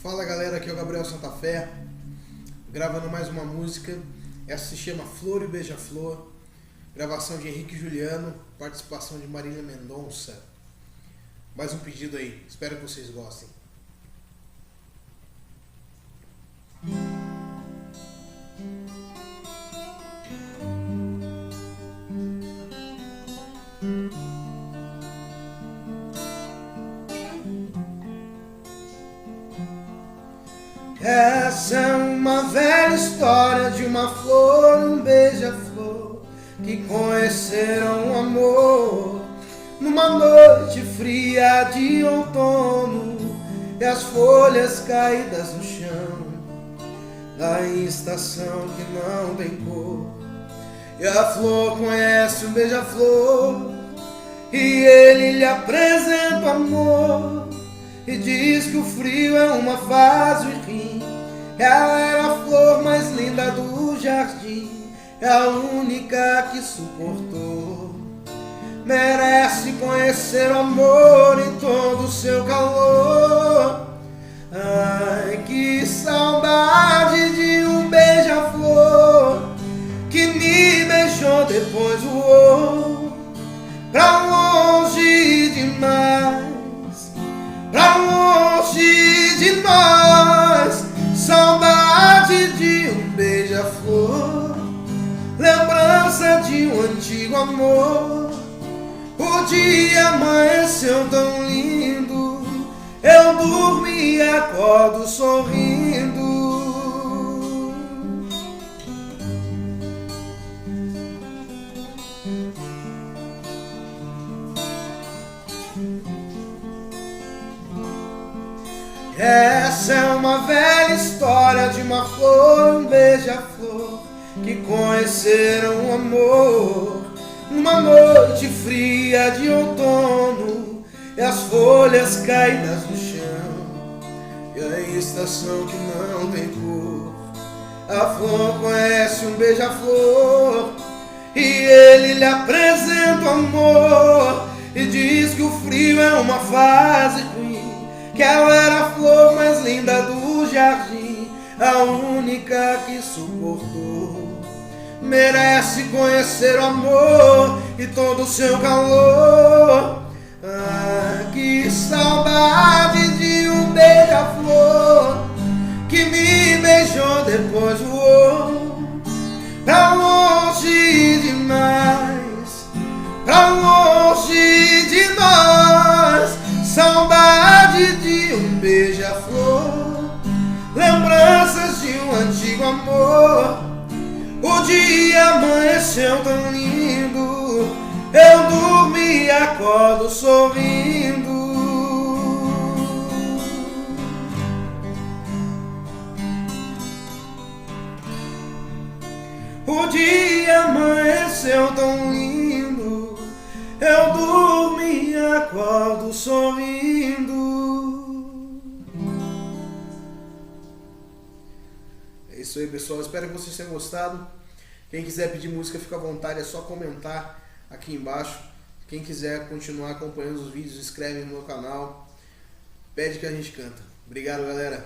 Fala galera, aqui é o Gabriel Santa Fé, gravando mais uma música. Essa se chama Flor e Beija-Flor, gravação de Henrique e Juliano, participação de Marília Mendonça. Mais um pedido aí, espero que vocês gostem. Essa é uma velha história de uma flor, um beija-flor, que conheceram o amor numa noite fria de outono, e as folhas caídas no chão da estação que não tem cor. E a flor conhece o beija-flor, e ele lhe apresenta o amor, e diz que o frio é uma fase ruim. Ela era a flor mais linda do jardim, é a única que suportou. Merece conhecer o amor em todo o seu calor. Ai, que saudade de um beija-flor que me beijou, depois voou pra longe demais, pra longe de nós. Saudade de um beija-flor, lembrança de um antigo amor. O dia amanheceu tão lindo, eu dormi e acordo sorrindo. Essa é uma velha história de uma flor, um beija-flor, que conheceram o amor numa noite fria de outono, e as folhas caídas no chão, e a estação que não tem cor. A flor conhece um beija-flor, e ele lhe apresenta o amor, e diz que o frio é uma fase ruim, que ela era a flor mais linda do jardim, a única que suportou. Merece conhecer o amor e todo o seu calor. Ah, que saudade de um beija-flor que me beijou, depois voou pra longe demais, pra longe de nós. Saudade de um beija-flor, lembranças de um antigo amor. O dia amanheceu tão lindo, eu dormi e acordo sorrindo. O dia amanheceu tão lindo, eu dormi e acordo sorrindo. É isso aí, pessoal, espero que vocês tenham gostado. Quem quiser pedir música, fica à vontade, é só comentar aqui embaixo. Quem quiser continuar acompanhando os vídeos, escreve no meu canal, pede que a gente canta. Obrigado, galera.